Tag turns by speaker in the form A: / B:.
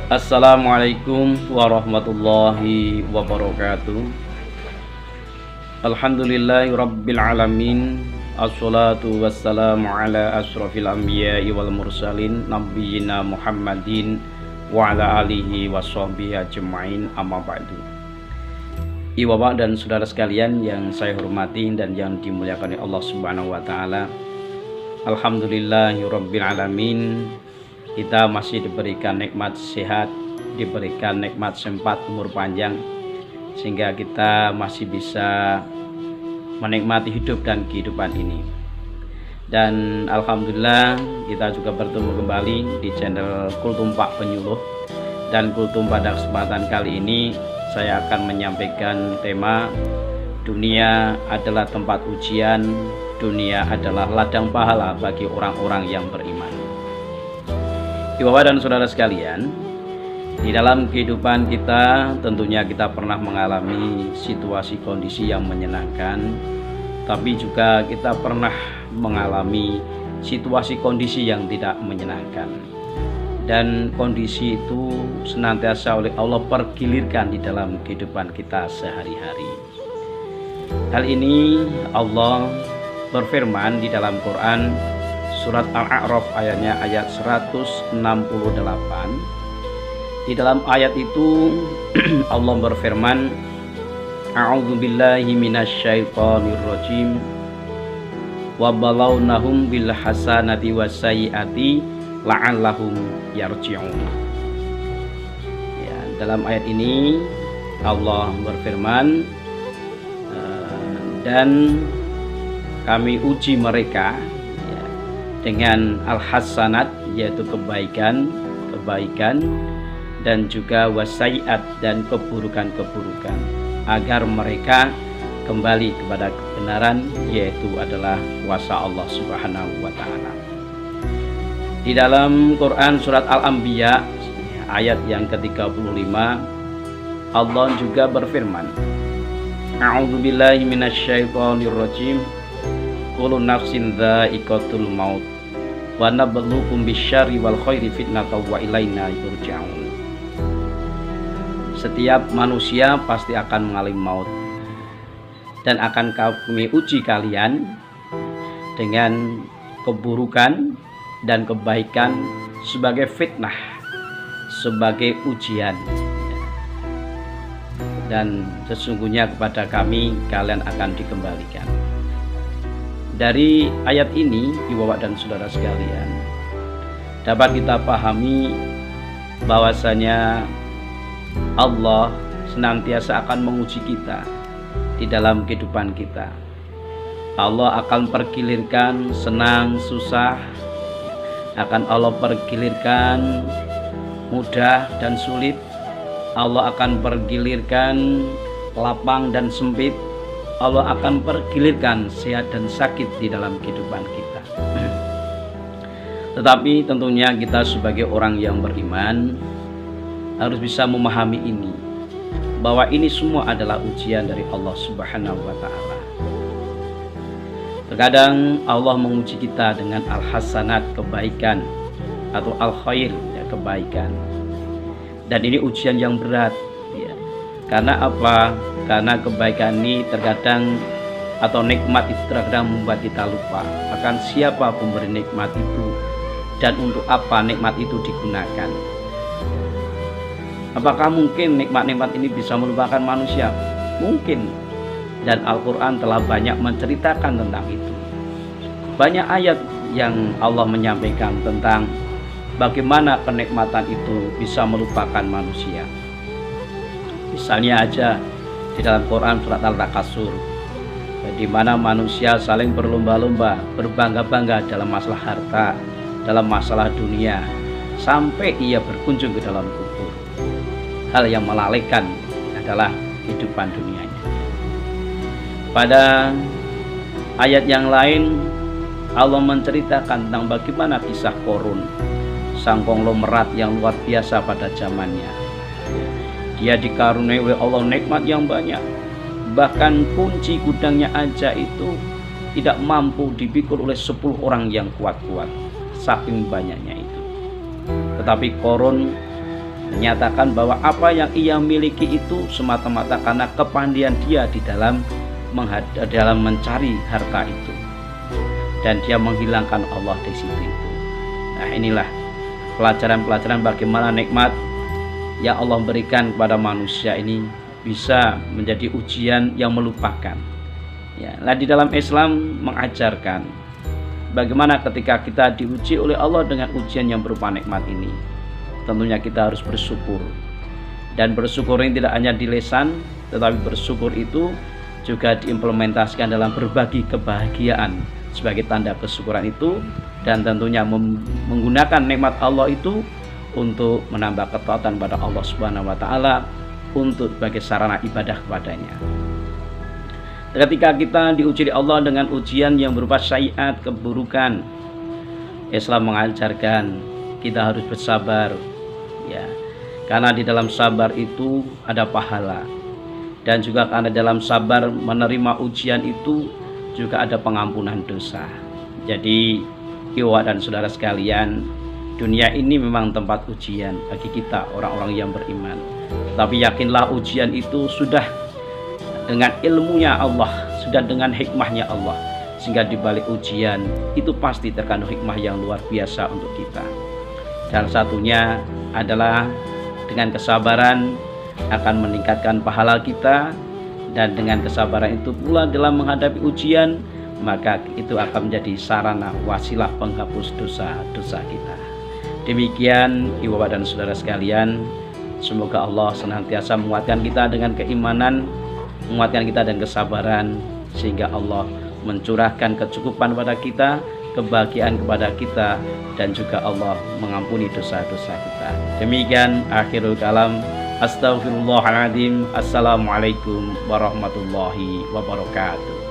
A: Assalamualaikum warahmatullahi wabarakatuh. Alhamdulillahi rabbil alamin. Assalatu wassalamu ala asrafil anbiya'i wal mursalin nabiyyina Muhammadin wa ala alihi wa sahbihi ajma'in, amma ba'du. Bapak dan saudara sekalian yang saya hormati dan yang dimuliakan oleh Allah Subhanahu wa taala. Alhamdulillahi rabbil alamin. Kita masih diberikan nikmat sehat, diberikan nikmat sempat umur panjang, sehingga kita masih bisa menikmati hidup dan kehidupan ini. Dan alhamdulillah kita juga bertemu kembali di channel Kultum Pak Penyuluh. Dan Kultum pada kesempatan kali ini saya akan menyampaikan tema dunia adalah tempat ujian, dunia adalah ladang pahala bagi orang-orang yang beriman. Bapak dan saudara sekalian, di dalam kehidupan kita tentunya kita pernah mengalami situasi kondisi yang menyenangkan, tapi juga kita pernah mengalami situasi kondisi yang tidak menyenangkan. Dan kondisi itu senantiasa oleh Allah pergilirkan di dalam kehidupan kita sehari-hari. Hal ini Allah berfirman di dalam Quran Surat Al-A'raf ayat 168. Di dalam ayat itu Allah berfirman, A'udzubillahi minasyaitonir rajim. Wa balawnahum bil hasanati wasayyiati la'allahum yarji'un. Ya, dalam ayat ini Allah berfirman, dan kami uji mereka dengan al-hasanat, yaitu kebaikan, dan juga wasaiat, dan keburukan, agar mereka kembali kepada kebenaran, yaitu adalah kuasa Allah Subhanahu wa taala. Di dalam Quran surat Al-Anbiya ayat yang ke-35 Allah juga berfirman, A'udzubillahi minasyaitonir rajim. Kullu nafsin dha'iqatul maut wa nabluukum bisyarri wal khairi fitnatan wa ilaina yurja'un. Setiap manusia pasti akan mengalami maut, dan akan kami uji kalian dengan keburukan dan kebaikan sebagai fitnah, sebagai ujian. Dan sesungguhnya kepada kami kalian akan dikembalikan. Dari ayat ini, Bapak dan saudara sekalian, dapat kita pahami bahwasanya Allah senantiasa akan menguji kita di dalam kehidupan kita. Allah akan pergilirkan senang, susah, akan Allah pergilirkan mudah dan sulit. Allah akan pergilirkan lapang dan sempit. Allah akan pergilirkan sehat dan sakit di dalam kehidupan kita. Tetapi tentunya kita sebagai orang yang beriman harus bisa memahami ini, bahwa ini semua adalah ujian dari Allah Subhanahu wa taala. Terkadang Allah menguji kita dengan al-hasanat, kebaikan, atau al-khair, ya, kebaikan. Dan ini ujian yang berat, ya. Karena apa? Karena kebaikan ini terkadang, atau nikmat itu terkadang membuat kita lupa akan siapa pemberi nikmat itu dan untuk apa nikmat itu digunakan. Apakah mungkin nikmat-nikmat ini bisa melupakan manusia? Mungkin. Dan Al-Quran telah banyak menceritakan tentang itu. Banyak ayat yang Allah menyampaikan tentang bagaimana kenikmatan itu bisa melupakan manusia. Misalnya aja di dalam Quran surat Al-Takasur, di mana manusia saling berlomba-lomba, berbangga-bangga dalam masalah harta, dalam masalah dunia, sampai ia berkunjung ke dalam kubur. Hal yang melalaikan adalah kehidupan dunianya. Pada ayat yang lain Allah menceritakan tentang bagaimana kisah Korun, sang konglomerat yang luar biasa pada zamannya. Dia dikaruniai oleh Allah nikmat yang banyak, bahkan kunci gudangnya aja itu tidak mampu dipikul oleh 10 orang yang kuat-kuat, saking banyaknya itu. Tetapi Korun menyatakan bahwa apa yang ia miliki itu semata-mata karena kepandaian dia di dalam mencari harta itu, dan dia menghilangkan Allah di situ itu. Nah, inilah pelajaran-pelajaran bagaimana nikmat yang Allah berikan kepada manusia ini bisa menjadi ujian yang melupakan. Ya, nah di dalam Islam mengajarkan bagaimana ketika kita diuji oleh Allah dengan ujian yang berupa nikmat ini, tentunya kita harus bersyukur. Dan bersyukur ini tidak hanya di lisan, tetapi bersyukur itu juga diimplementasikan dalam berbagi kebahagiaan sebagai tanda kesyukuran itu, dan tentunya menggunakan nikmat Allah itu untuk menambah ketaatan pada Allah Subhanahu wa taala untuk sebagai sarana ibadah kepadanya. Ketika kita diuji oleh Allah dengan ujian yang berupa syai'at, keburukan, Islam mengajarkan kita harus bersabar, ya. Karena di dalam sabar itu ada pahala, dan juga karena dalam sabar menerima ujian itu juga ada pengampunan dosa. Jadi, ikhwah dan saudara sekalian, dunia ini memang tempat ujian bagi kita orang-orang yang beriman. Tapi yakinlah ujian itu sudah dengan ilmunya Allah, sudah dengan hikmahnya Allah, sehingga di balik ujian itu pasti terkandung hikmah yang luar biasa untuk kita. Dan satunya adalah dengan kesabaran akan meningkatkan pahala kita, dan dengan kesabaran itu pula dalam menghadapi ujian, maka itu akan menjadi sarana wasilah penghapus dosa-dosa kita. Demikian ibu dan saudara sekalian, semoga Allah senantiasa menguatkan kita dengan keimanan, menguatkan kita dan kesabaran, sehingga Allah mencurahkan kecukupan pada kita, kebahagiaan kepada kita, dan juga Allah mengampuni dosa-dosa kita. Demikian akhirul kalam. Astaghfirullahaladzim. Assalamualaikum warahmatullahi wabarakatuh.